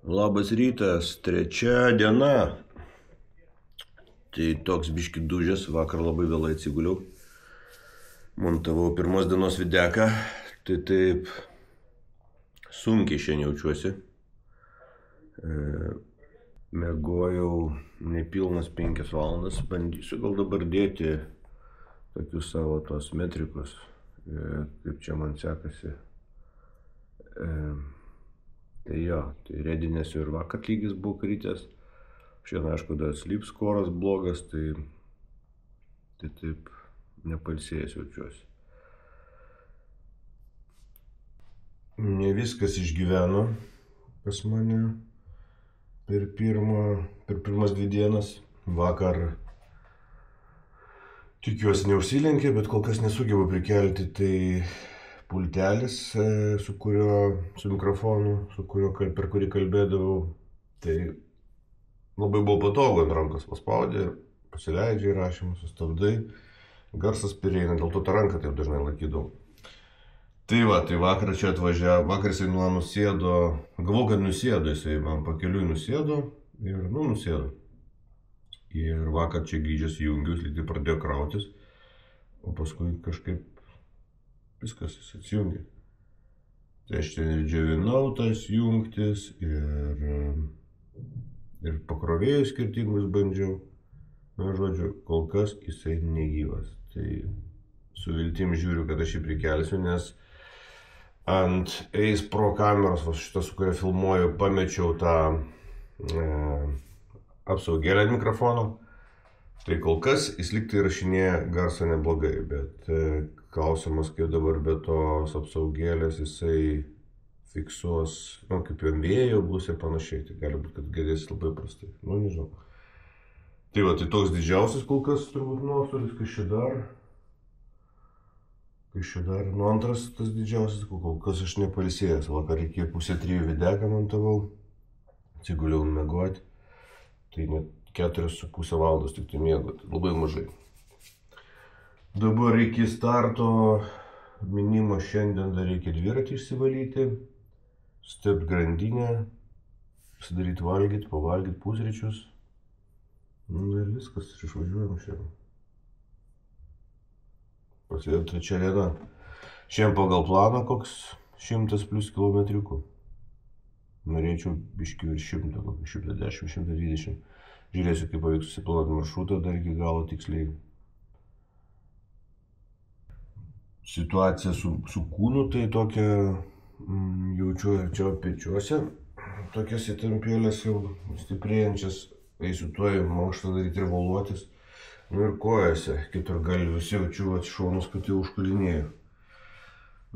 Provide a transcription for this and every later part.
Labas rytas, trečia diena. Tai toks biški dužęs, vakar labai vėlai atsiguliau. Montavau pirmos dienos videką. Tai taip sunkiai šiandien jaučiuosi. Mėgojau nepilnas 5 valandas. Bandysiu gal dabar dėti tokius savo tos metrikus, kaip čia man sekasi. Tai jo, tai redinėsiu ir vakar lygis buvo kritęs. Šiandien, aišku, dar sleep skoras blogas, tai taip nepalsėjęs jaučiuosi. Ne viskas išgyveno pas mane per pirmas 2 dienas. Vakar tikiuosi neužsilenkė, bet kol kas nesugebu prikelti, tai pultelis, su mikrofonu, per kurį kalbėdavau, tai labai buvo patogu ant rankos paspaudė, pasileidžia įrašymus, sustabdai, garsas perėina, dėl to tą ranką taip dažnai laikydavau. Tai vakar čia atvažiavo, vakar jisai nusėdo, gavau, kad nusėdo, jisai man pakeliui nusėdo ir nusėdo. Ir vakar čia grįžęs jungius, lyg tai pradėjo krautis, o paskui kažkaip viskas jis atsijungė. Tai aš ten ir džiovinau tas jungtis, ir pakrovėjus skirtingus bandžiau. Na, žodžiu, kol kas jisai negyvas. Tai su viltim žiūriu, kad aš jį prikelsiu, nes ant Ace Pro kameros, šitą, su kuria filmuoju, pamečiau tą apsaugėlę ant mikrofono. Tai kol kas jis lyg tai rašinėja garsą neblogai, bet klausimas, kaip dabar be tos apsaugėlės jisai fiksuos, kaip jam vėjo bus ir panašiai. Tai gali būti, kad girdės labai prastai. Nežinau. Tai toks didžiausias kol kas turbūt nuostolis, kas čia dar. Antras tas didžiausias, kol kas aš nepalisėjęs. Vakar reikėjo 2:30 videką montavau, atsiguliau miegoti. Tai net 4,5 valandos tik tai miegoti, labai mažai. Dabar iki starto minimo šiandien dar reikia dviratį išsivalyti, stept grandinę, pasidaryti valgyti, pavalgyti pusryčius. Ir viskas, išvažiuojam šiandien. Prasidėjo trečia diena. Šiandien pagal planą koks 100+ kilometriukų. Norėčiau biškių ir 100, 110, 120. Žiūrėsiu, kaip pavyks susiplanuoti maršrutą dar iki galo tiksliai. Situacija su kūnu tai tokia, jaučiu čia pečiuose, tokias įtampėlės jau stiprėjančias, eisiu tuoj mankštą daryti ir valuotis. Ir kojose, kitur galvius jaučiu šonus, kad jau užkulinėjau.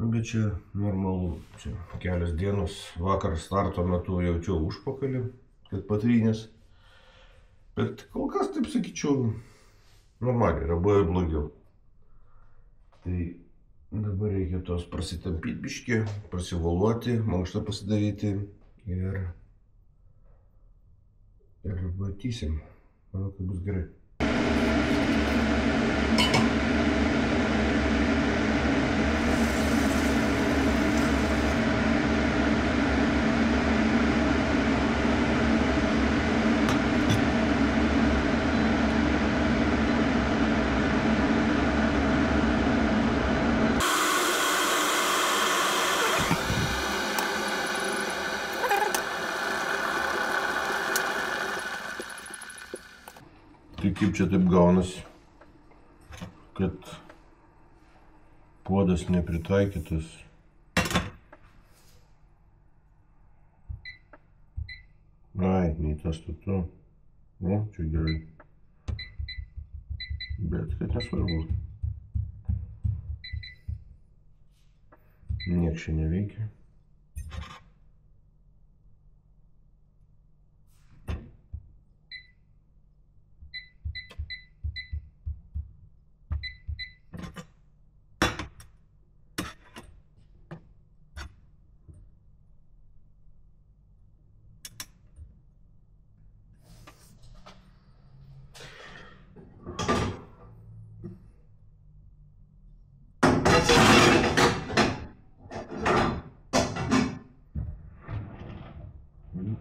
Bet čia normalu, čia kelias dienos, vakar starto metu jaučiau užpakalį, kad patrynės. Bet kol kas, taip sakyčiau, normaliai, yra buvę blogiau. Tai dabar reikia tos prasitampyti biškį, prasivaluoti, mankštą pasidaryti ir matysim. Manau, kad bus gerai. Tai kaip čia taip gaunasi, kad puodas nepritaikytas. Ai, nei tas tu. Čia gerai. Bet kad nesvarbu. Nieks čia neveikia.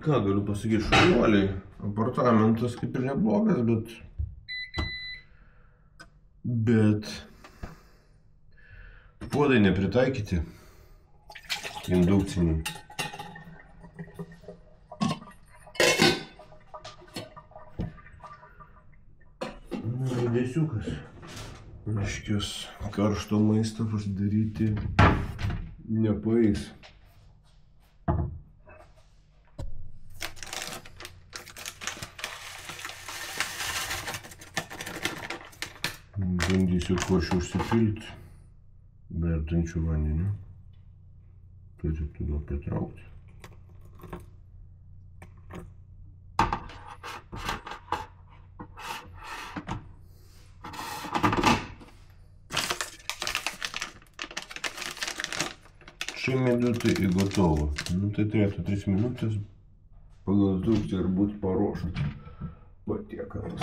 Ką galiu pasakyti, šaunuoliai. Apartamentas kaip ir neblogas, bet puodai nepritaikyti. Indukciniai. Dėsiukas. Aiškius karšto maistą pasidaryti nepaeis. Bandysiu košę užsipilti verdančiu vandeniu. Turiu tada patraukti. Три минуты и готово. Ну, tai turėtų 3 minutės pagal instrukciją ir būti paruoštas patiekalas.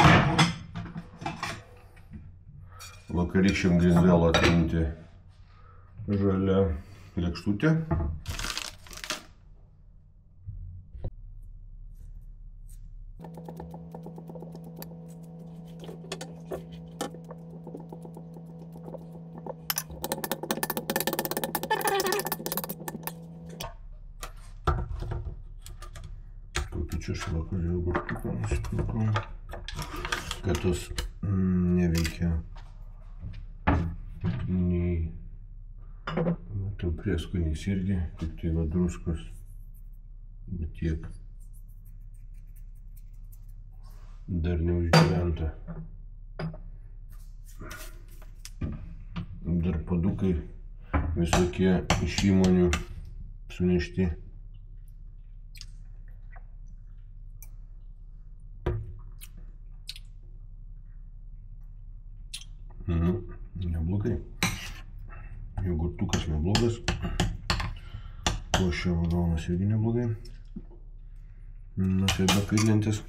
Vakarykščiam grįzdėl atminti žalia lėkštutė. Čia šlakalį jogurtuką nusipirkau, kad tos neveikia nei prieskonys irgi, tik tai va druskos, bet tiek dar neužgyventa. Dar padukai visokie iš įmonių sunešti. Neblogai. Jogurtukas neblogas. Košė vagonas irgi neblogai. Nusėda kaitlintis.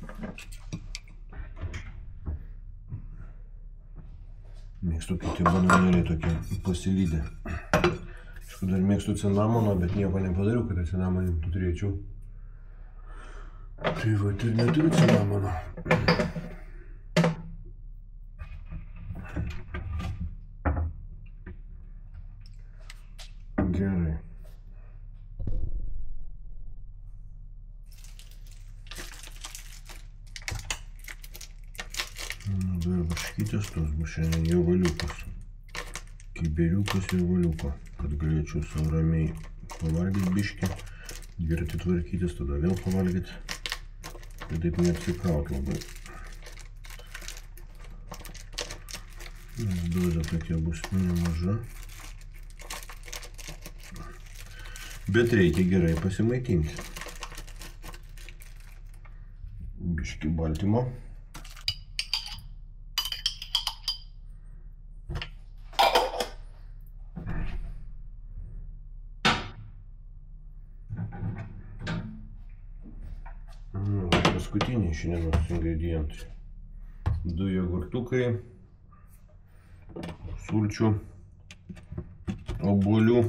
Mėgstu kiti bananėliai tokie pasilydę. Aišku, dar mėgstu cinamono, bet nieko nepadariau, kad cinamonį turėčiau. Tai va, ir neturiu cinamono. Gerai. Dar varškytės tos bus šiandien jovaliukas. Kiberiukas jovaliuko, kad galėčiau sau ramiai pavalgyti biškį, dviratį tvarkytis, tada vėl pavalgyti. Ir taip neapsikraut labai. Duoda tokia bus nemaža. Bet reikia gerai pasimaitinti. Biškį baltymo. Paskutiniai šiandienos ingredientai. 2 jogurtukai, sulčių, obuolių.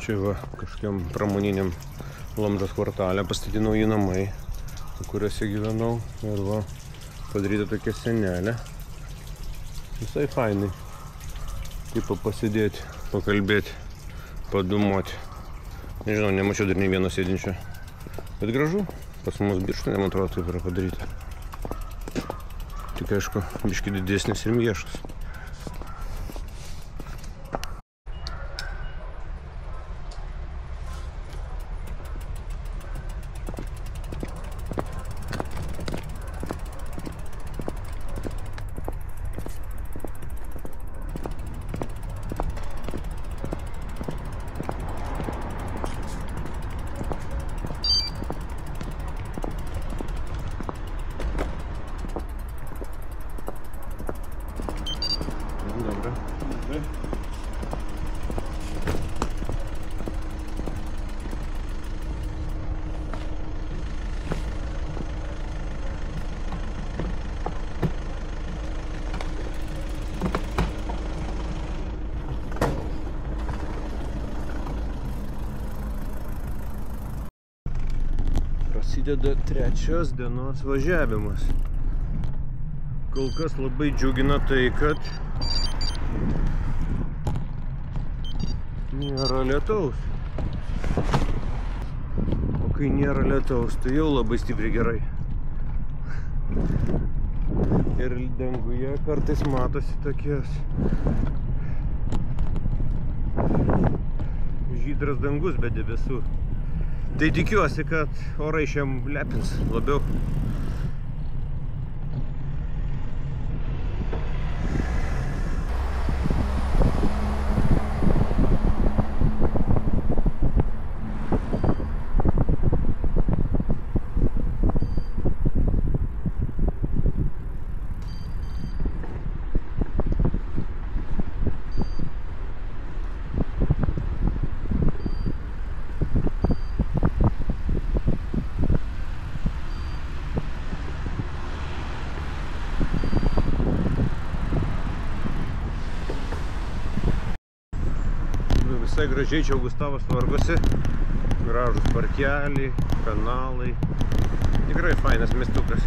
Čia va, kažkiam pramoniniam Lomžos kvartalė pastatyti nauji namai, kuriuose gyvenau. Ir va, padaryta tokia senelė. Visai fainai. Taip pasidėti, pakalbėti, padumoti. Nežinau, nemačiau dar nei vieno sėdinčio. Bet gražu. Pas mus Birštone, man atrodo, taip yra padaryta. tik aišku, biški didesnis ir mieškas. Prasideda trečios dienos važiavimas. Kol kas labai džiugina tai, kad nėra lietaus. O kai nėra lietaus, tai jau labai stipriai gerai. Ir danguje kartais matosi tokies žydras dangus be debesų. Tai tikiuosi, kad orai šiam lepins labiau. Visai gražiai čia Augustavas tvarkosi. Gražus parkeliai, kanalai. Tikrai fainas miestukas.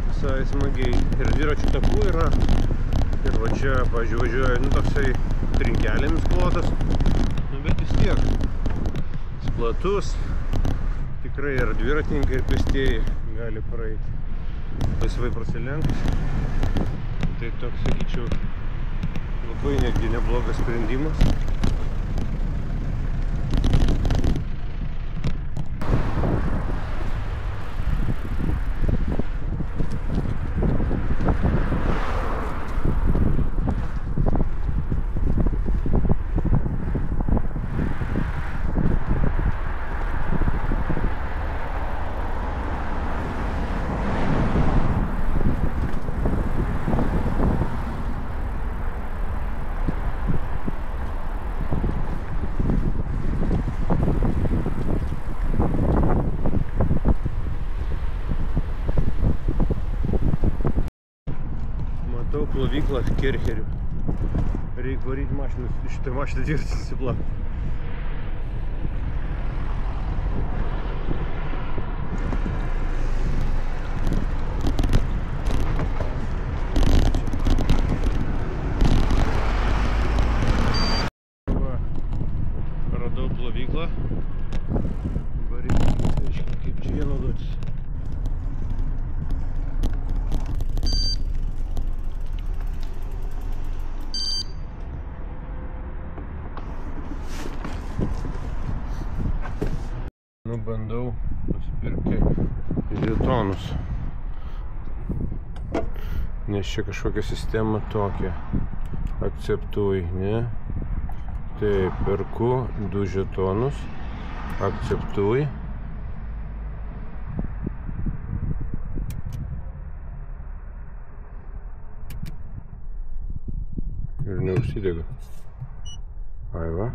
Visai smagiai. Ir dviračių takų yra. Ir va čia, pavyzdžiui, važiuoja, toksai trinkelėmis klotas. Bet vis tiek. Jis platus. Tikrai ir dviratininkai, ir pėstieji gali praeiti. Laisvai prasilenkti. Tai toks, sakyčiau, labai netgi neblogas sprendimas. Plovyklą Kercherių. Reikia varyti mašinas, šitą mašiną dviratis nusiplauti. Va, radau plovyklą. Varyti, aiškiai, kaip čia jie naudotis. Bandau nusipirkti žetonus, nes čia kažkokia sistema tokia, akceptuoji, ne? Tai perku 2 žetonus, akceptuoji. Ir neužsidega. Ai va.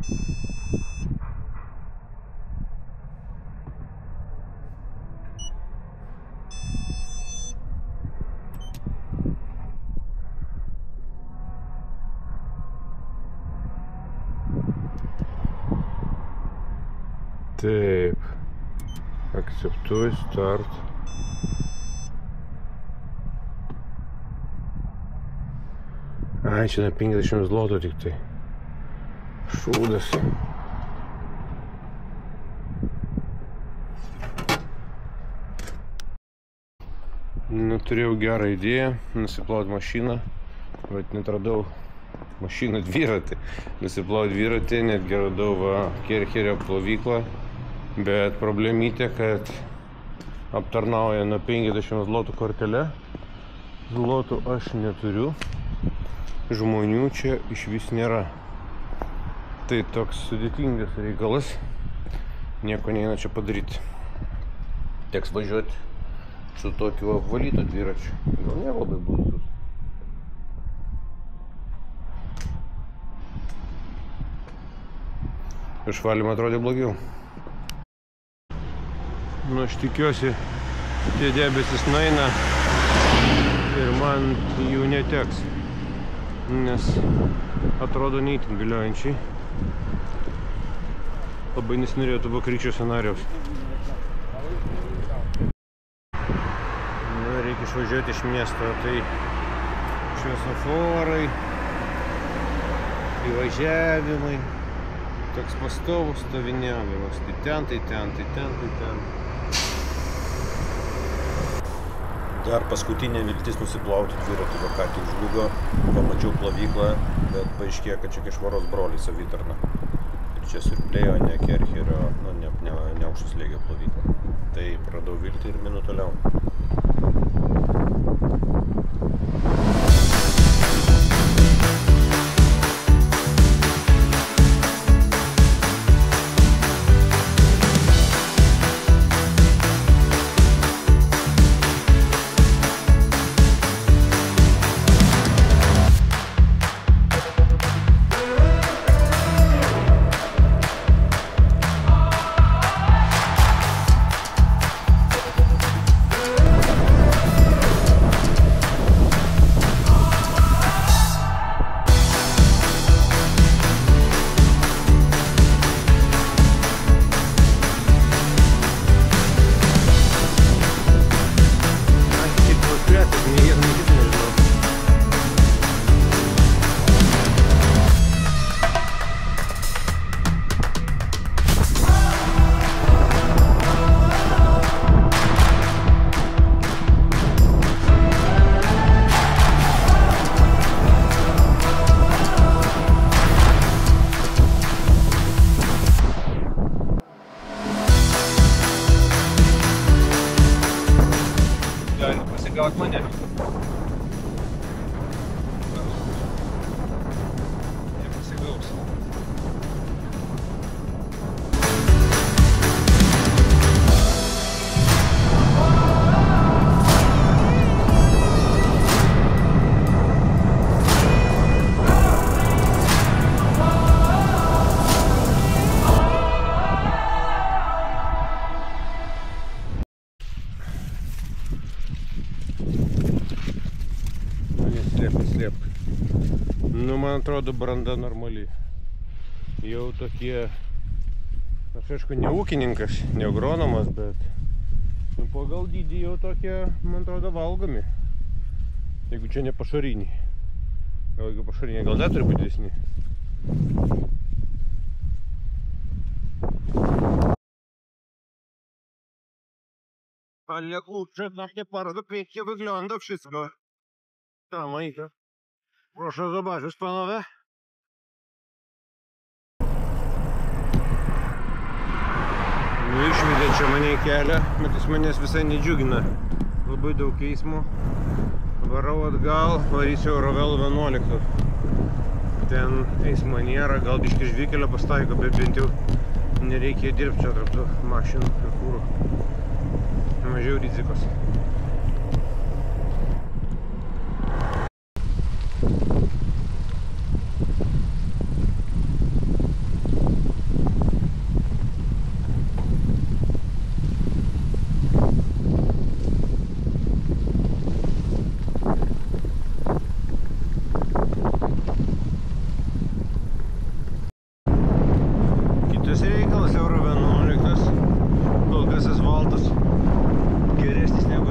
Taip, akceptuoju, start. Ai, čia 50 zlotų tik tai. Šūdas. Nu turėjau gerą idėją nusiplauti mašiną, bet net radau mašiną dviratį. Nusiplauti dviratį, netgi radau Kercherio plovyklą, bet problemytė, kad aptarnauja nuo 50 zlotų kortelę. Zlotų aš neturiu, žmonių čia iš vis nėra. Tai toks sudėtingas reikalas, nieko neina čia padaryti. Teks važiuoti su tokiu apvalytu dviračiu. Gal nelabai baisus. Išvalymą atrodė blogiau. Nu, aš tikiuosi, tie debesis nueina ir man jų neteks, nes atrodo neįtin viliojančiai. Labai nesinorėtų vakarykščio scenarijaus. Nu, reikia išvažiuoti iš miesto, tai šviesoforai, įvažiavimai, toks pastovus stoviniavimas, tai ten, tai ten, tai ten, tai ten. Dar paskutinė viltis nusiplauti dviratį, ką tik žlugo, pamačiau plovyklą, bet paaiškėjo, kad čia švaros broliai savitarna. Ir čia siurblėjo, ne Kercherio, ne aukšto slėgio plovyklą. Tai pradau vilti ir minu toliau. Pasigaut mane. Nepasigaus. Slėpk. Nu, man atrodo, branda normali. Jau tokie, aš aišku, ne ūkininkas, ne agronomas, bet pagal dydį jau tokie, man atrodo, valgomi. Jeigu čia ne pašariniai. Gal jeigu pašariniai, gal dar turi būti didesni. Ale kurczę, właśnie bardzo pięknie wygląda wszystko. Tam, Monika. Proszę zobaczyć, panowie. Nu, išvedė čia mane į kelią, bet jis manęs visai nedžiugina. Labai daug eismo. Varau atgal, varysiu Eurovelo 11. Ten eismo nėra, gal biškį žvykelio pastaiko, bet bent jau nereikia dirbti čia tarp tų mašinų ir kūrų. Mažiau rizikos. Kitas reikalas Euro 11, kol kas asfaltas geresnis negu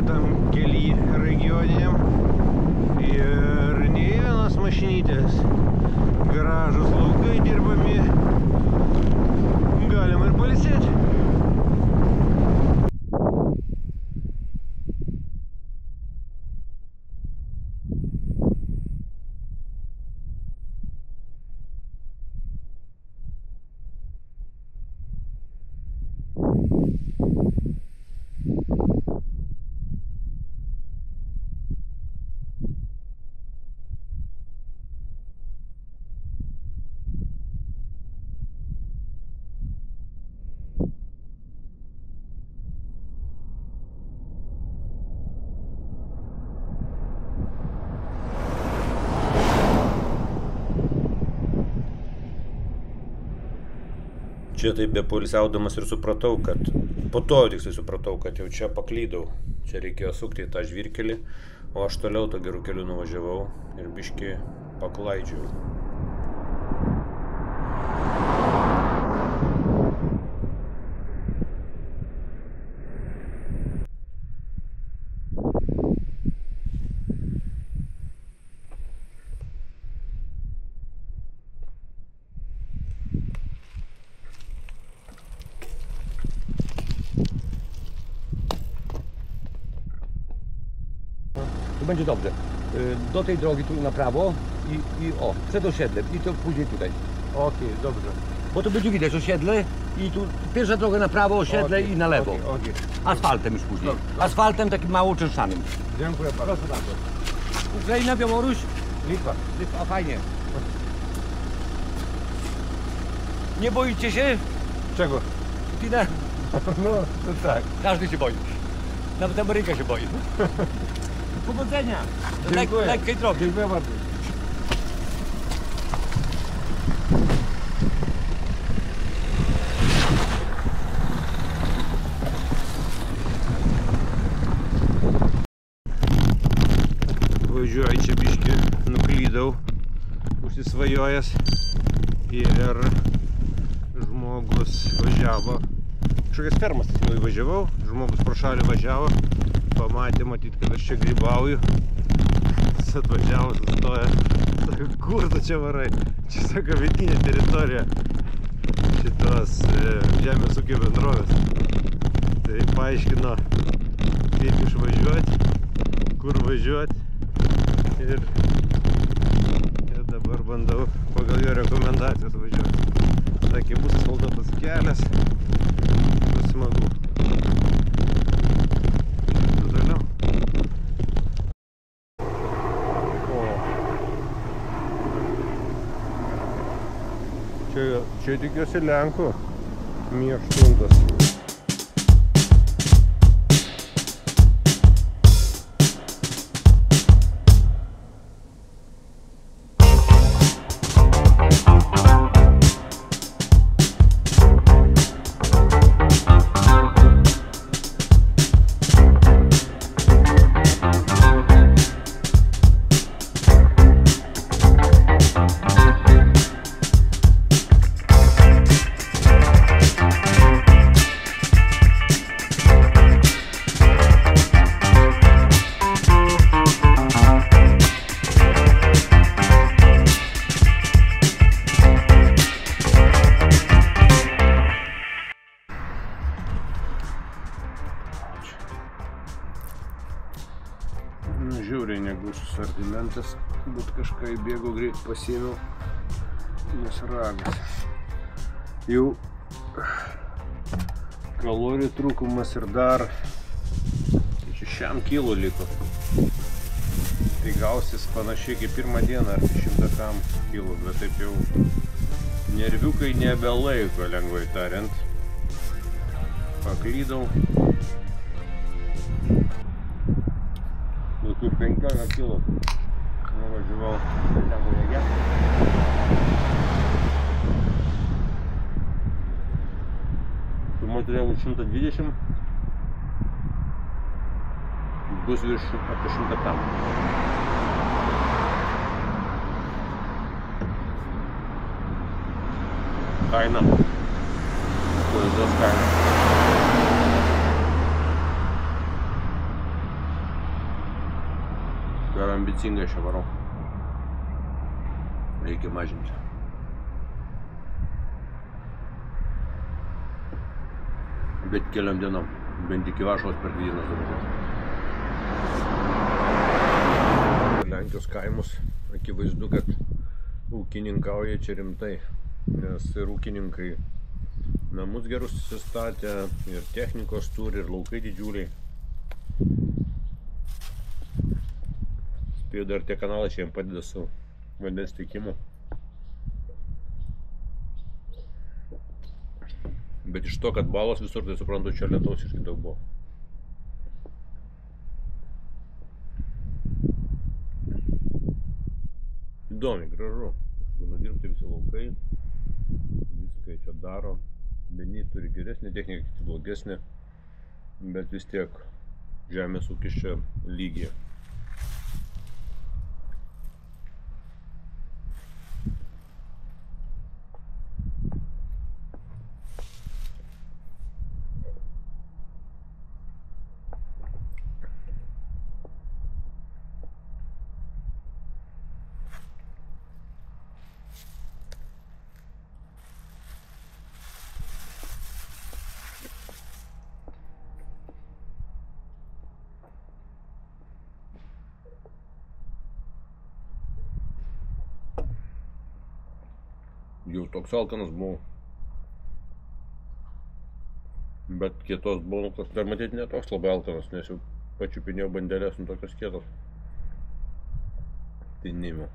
Čia taip bepoilsiaudamas ir supratau, kad po to tiksliai supratau, kad jau čia paklydau. Čia reikėjo sukti į tą žvyrkelį, o aš toliau to gerų keliu nuvažiavau ir biškį paklaidžiau. To będzie dobrze. Do tej drogi tu na prawo i o, przed osiedlem i to później tutaj. Okej, dobrze. Bo to będzie widać osiedle i tu pierwsza droga na prawo, osiedle i na lewo. Okej. Asfaltem już później. Dobrze. Asfaltem takim mało częszczanym. Dziękuję bardzo. Proszę bardzo. Ukraina, Białoruś? Litwa. Litwa, fajnie. Nie boicie się? Czego? Putina? No, to tak. Każdy się boi. Nawet Ameryka się boi. Powodzenia! Dziękuję. Lekkiej drogi. Dziękuję bardzo. Važiuoju čia biškį, nuklydau, užsisvajojęs ir žmogus važiavo. Kažkokias fermas tiksliau įvažiavau, žmogus pro šalį važiavo, pamatė, matyt, kad aš čia grybauju. Jis atvažiavo, sustoja, sako, kur tu čia varai? Čia, sako, vietinė teritorija šitos žemės ūkio bendrovės. Tai paaiškino, kaip išvažiuoti, kur važiuoti. Ir dabar bandau pagal jo rekomendacijas važiuoti. Sakė, bus asfaltuotas kelias, bus smagu. Toliau. Čia tikiuosi Lenkų Mi-8. Žiauriai negausus sortimentas, bet kažką įbėgau greit pasiėmiau, nes ragas. Jau kalorijų trūkumas ir dar 6 kilų liko. Tai gausis panašiai kaip pirmą dieną ar 100 kilų, bet taip jau nerviukai nebelaiko, lengvai tariant. Paklydau. Kokių 15 kilų nuvažiavau negu jėgė. Suma turėjau 120, bus virš apie 100 gramų. Kaina. Klaidos kaina. Per ambicingai šią varau. Reikia mažinti. Bet keliom dienom. Bent iki Varšuvos per 2 dienas nuvažiuoti. Lenkijos kaimus akivaizdu, kad ūkininkauja čia rimtai. Nes ir ūkininkai namus gerus susistatė, ir technikos turi, ir laukai didžiuliai. Spėjau dar tie kanalai čia jiems padeda su vandens tiekimu. Bet iš to, kad balos visur, tai suprantu, čia lietaus irgi daug buvo. Įdomiai, gražu. Galiu dirbti visi laukai. Viską čia daro. Vieni turi geresnį techniką, kiti blogesnį, bet vis tiek žemės ūkis čia lygiai. Jau toks alkanas buvau. Bet kietos bonukos dar matyti ne toks labai alkanas, nes jau pačiupinėjau bandelės, tokios kietos. Tai neimiau.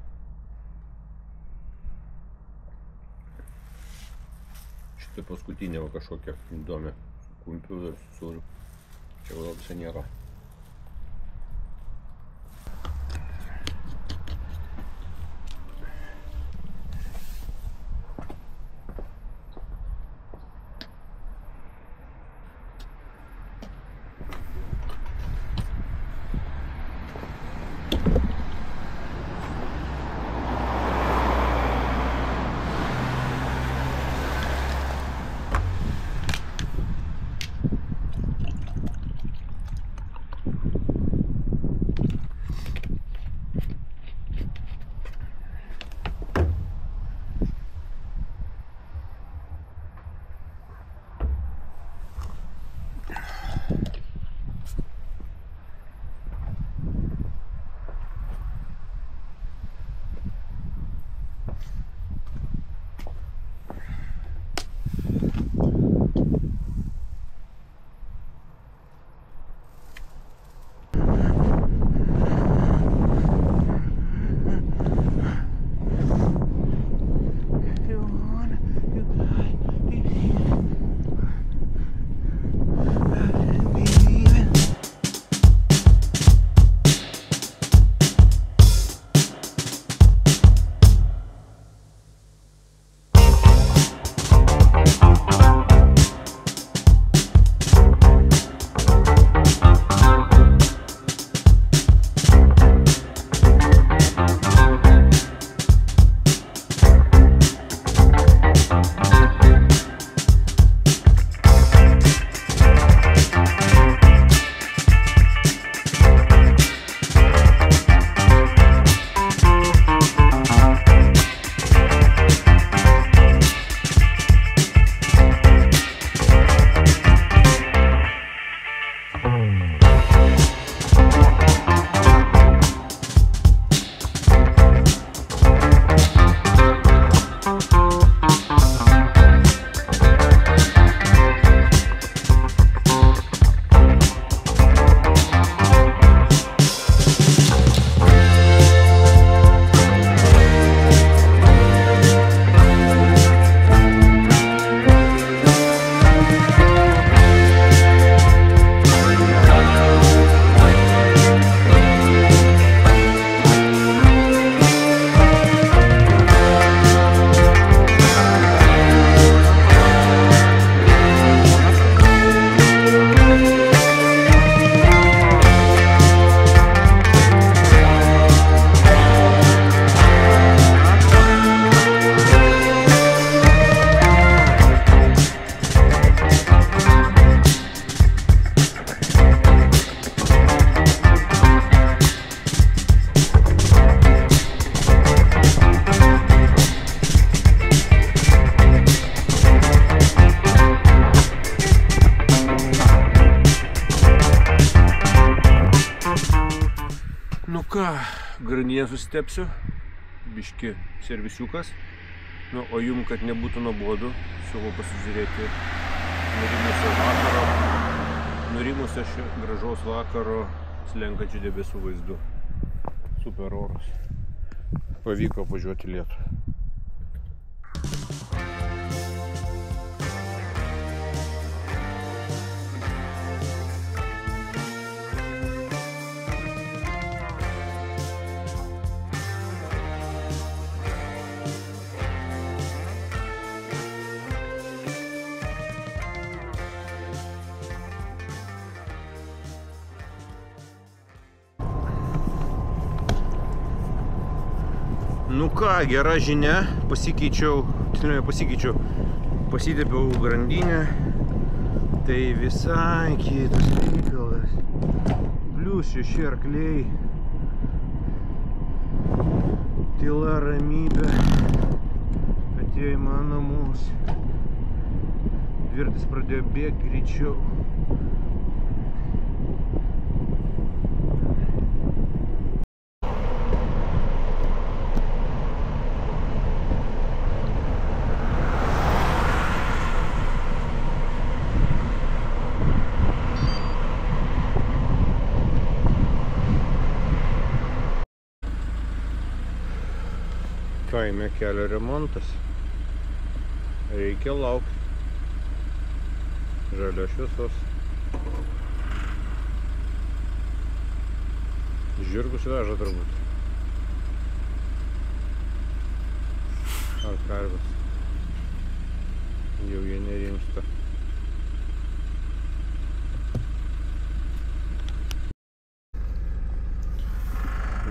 Šitą paskutinė va kažkokia įdomi. Su kumpiu ir su sūriu. Čia gal visai nėra. ką, granyje susitepsiu, biški servisiukas. Nu, o jum, kad nebūtų nuobodu, siūlau pasižiūrėti nurimusio gražaus vakaro slenkančių debesų vaizdu. Super oras. Pavyko važiuoti lietų. Nu ką, gera žinia, pasikeičiau, pasitepiau grandinę, tai visai kitas reikalas. Plius 6 arkliai, tyla, ramybė, atėjo į mano namus. Dviratis pradėjo bėgti greičiau. Kaime kelio remontas. Reikia laukti žalios šviesos. Žirgus veža turbūt. Ar karves. Jau jie nerimsta.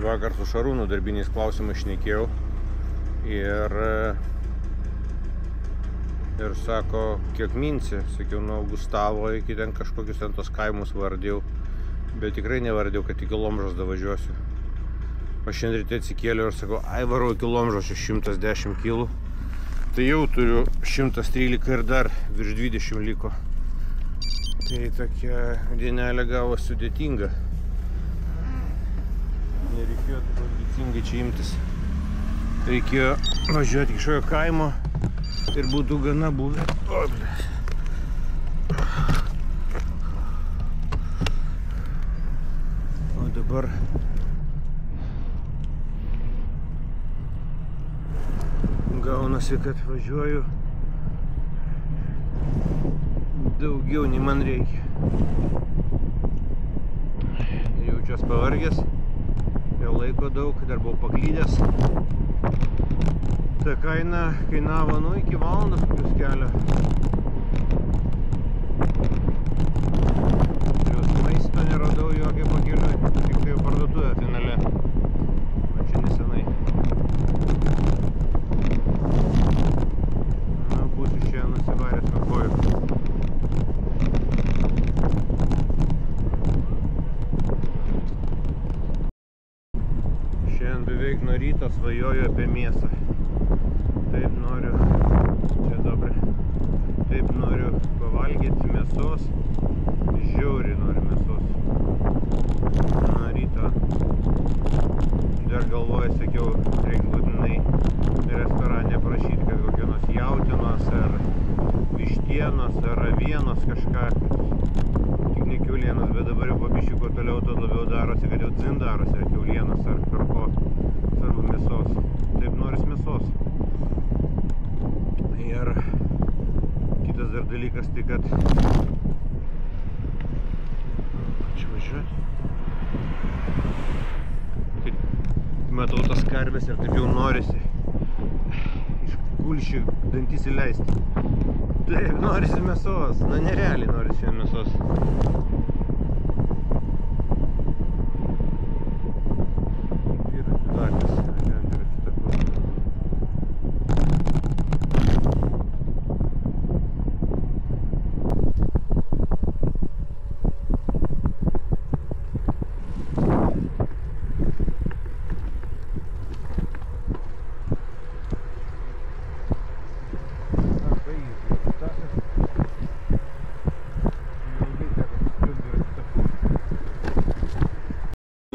Vakar su Šarūnu darbiniais klausimais šnekėjau. Ir sako, kiek minsi, sakiau, nuo Gustavo iki ten kažkokius ten tos kaimus vardėjau, bet tikrai nevardėjau, kad iki Lomžos davažiuosiu. O šiandien ryte atsikėliau ir sakau, ai varau iki Lomžos 110 kg, tai jau turiu 113 ir dar virš 20 liko. Tai tokia dienelė gavo sudėtinga. Nereikėjo taip ambicingai čia imtis. Reikėjo važiuoti iš šio kaimo ir būtų gana buvę. O dabar gaunasi, kad važiuoju daugiau nei man reikia. Jaučiuos pavargęs, jau laiko daug, dar buvau paklydęs. Ta kaina kainavo, nu, iki valandos kokius kelio. Plius maisto neradau jokio pakeliui, tik tai parduotuvė finale. Va čia nesenai. Na, būsiu šiandien nusivaręs nuo kojų. Šiandien beveik nuo ryto svajoju apie mėsą. Taip noriu, čia dabar, taip noriu pavalgyti mėsos, žiauriai noriu mėsos. Nuo ryto dar galvoju, sakiau, reikia būtinai restorane prašyti, kad kokie nors jautienos ar vištienos ar avienos kažką, tik ne kiaulienos, bet dabar jau po biškį kuo toliau, to labiau darosi, kad jau dzin darosi ar kiaulienos ar karko, svarbu mėsos. Taip noris mėsos. Ir kitas dar dalykas, tai kad čia važiuoti. Tai matau tas karves ir taip jau norisi iš kulšių dantis įleisti. Taip, norisi mėsos. Na, nerealiai norisi šiandien mėsos.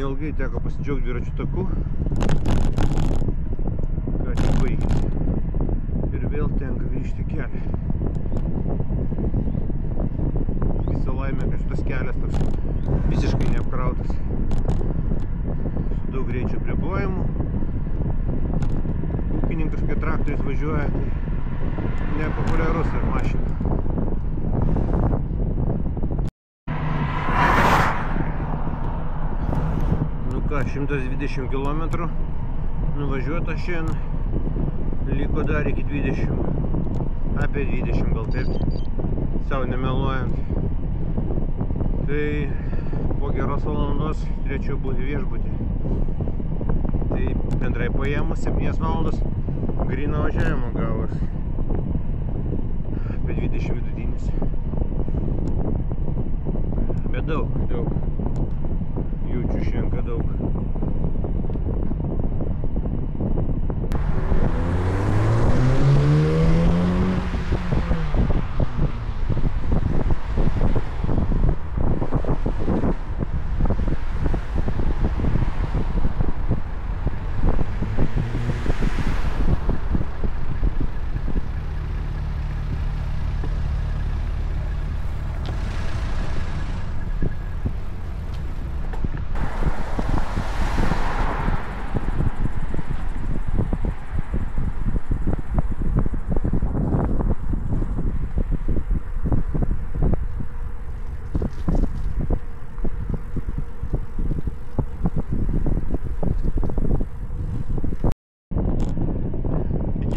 Ilgai teko pasidžiaugti dviračių taku, ką tik baigėsi. Ir vėl tenka grįžti kelią. Visa laimė, kad šitas kelias toks visiškai neapkrautas. Su daug greičio apribojimų. Ūkininkas, kai traktoriais važiuoja, tai nepopuliarus ir mašina. Nu ką, 120 km nuvažiuota šiandien, liko dar iki 20, apie 20 gal taip, savo nemeluojant. Tai po geros valandos turėčiau būti viešbutį. Tai bendrai paėmus 7 valandas gryno važiavimo gavos. Apie 20 vidutinis. Bet daug. Jaučiu šiandien daug.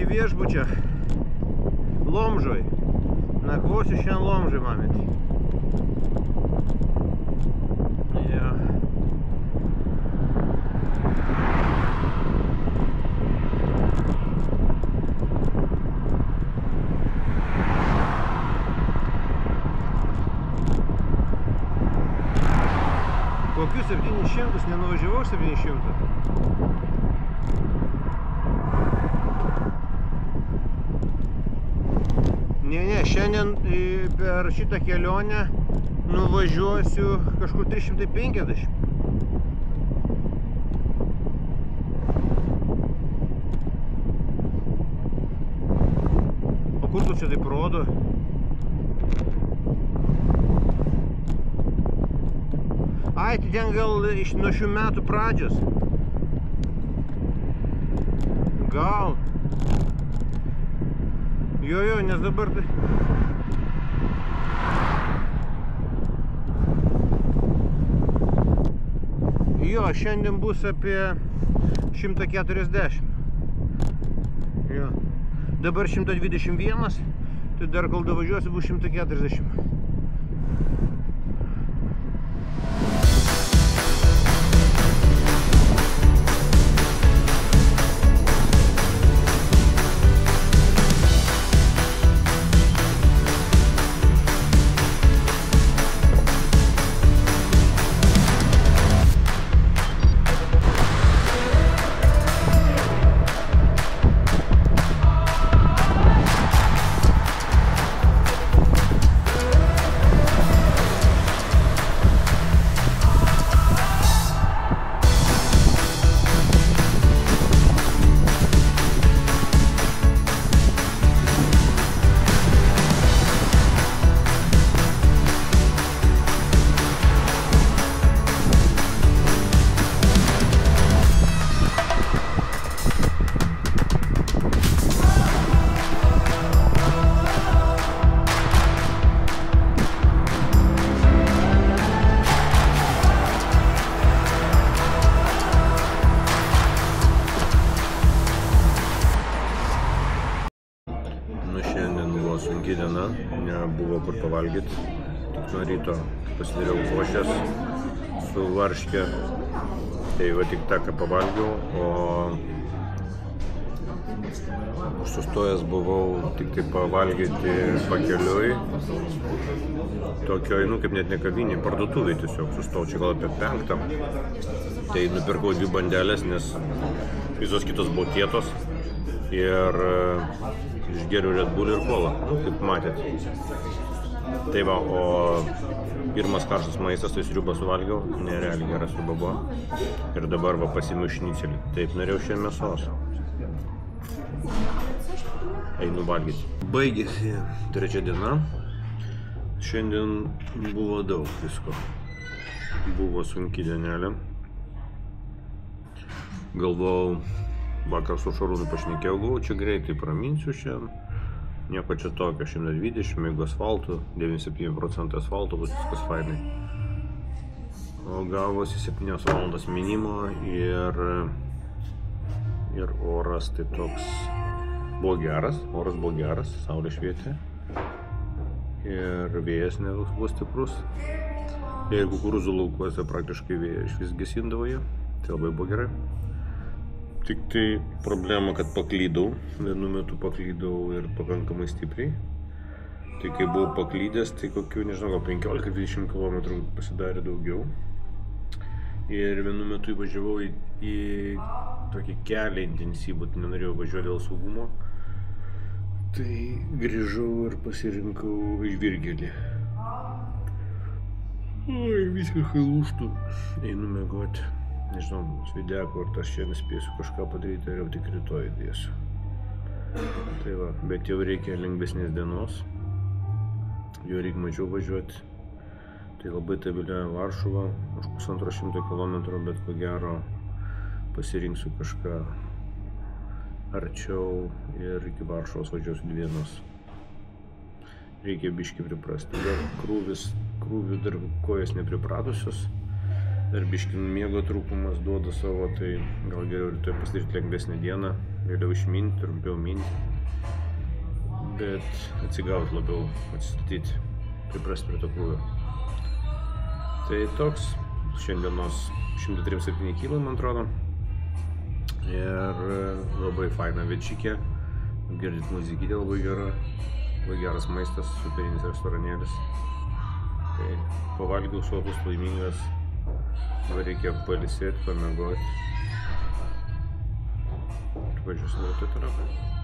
Viešbučio Lomžoj. Nakvosiu šiandien Lomžoj, mamėt. Jo. Kokius 700, nenuvažiavau 700. Ne, šiandien per šitą kelionę nuvažiuosiu kažkur 350. O kur tu čia taip rodo? Ai, tai ten gal nuo šių metų pradžios. Gal. Jo, nes dabar tai... Jo, šiandien bus apie 140. Jo. Dabar 121, tai dar kol davažiuosiu bus 140. Sunki diena, nebuvo kur pavalgyti, tik nuo ryto pasidariau košės su varške, tai va tik tą, ką pavalgiau, o sustojęs buvau tik tai pavalgyti pakeliui, tokioj, kaip net ne kavinėj, parduotuvėj tiesiog sustojau, čia gal apie 5, tai nupirkau 2 bandelės, nes visos kitos buvo kietos ir išgeriau Red Bull ir Cola, kaip matėt. Tai va, o pirmas karštas maistas, tai sriubą suvalgiau, nerealiai gera sriuba buvo. Ir dabar va pasimiau šnicelį. Taip, norėjau šiandien mėsos. Einu valgyti. Baigėsi 3 diena. Šiandien buvo daug visko. Buvo sunki dienelė. Galvojau, vakar su Šarūnu pašnekėjau, galvoju, čia greitai praminsiu šiandien. Nieko čia tokio, 120, jeigu asfaltų, 97% asfalto, bus viskas fainai. O gavosi 7 valandas minimo ir oras tai toks buvo geras, saulė švietė ir vėjas nedaug buvo stiprus. Ir kukurūzų laukuose praktiškai vėjas išvis gesindavo jie, tai labai buvo gerai. Tik tai problema, kad paklydau. Vienu metu paklydau ir pakankamai stipriai. Tai kai buvau paklydęs, tai kokių, nežinau, gal 15-20 km pasidarė daugiau. Ir vienu metu įvažiavau į tokį kelią intensyvų, tai nenorėjau važiuoti dėl saugumo. Tai grįžau ir pasirinkau žvyrkelį. Oi, visiškai lūžtų. Einu miegoti. Nežinau, svideko, ar aš čia nespėsiu kažką padaryti, ar jau tik rytoj dėsiu. Tai va, bet jau reikia lengvesnės dienos. Jo reikia mažiau važiuoti. Tai labai tai vilioja Varšuva, už 150 km, bet ko gero pasirinksiu kažką arčiau ir iki Varšuvos važiuosiu 2 dienas. Reikia biškį priprasti. Dar krūvių dar kojas nepripratusios. Dar biškį miego trūkumas duoda savo, tai gal geriau rytoj pasidaryti lengvesnę dieną, vėliau išminti, trumpiau minti. Bet atsigauti labiau, atsistatyti, priprasti prie to krūvio. Tai toks šiandienos 137 kg, man atrodo. Ir labai faina večikė, girdit muzikytė labai gera, labai geras maistas, superinis restoranėlis. Tai pavalgiau sotus, laimingas, dabar reikia pailsėti, pamiegoti. Ir važiuosim toliau.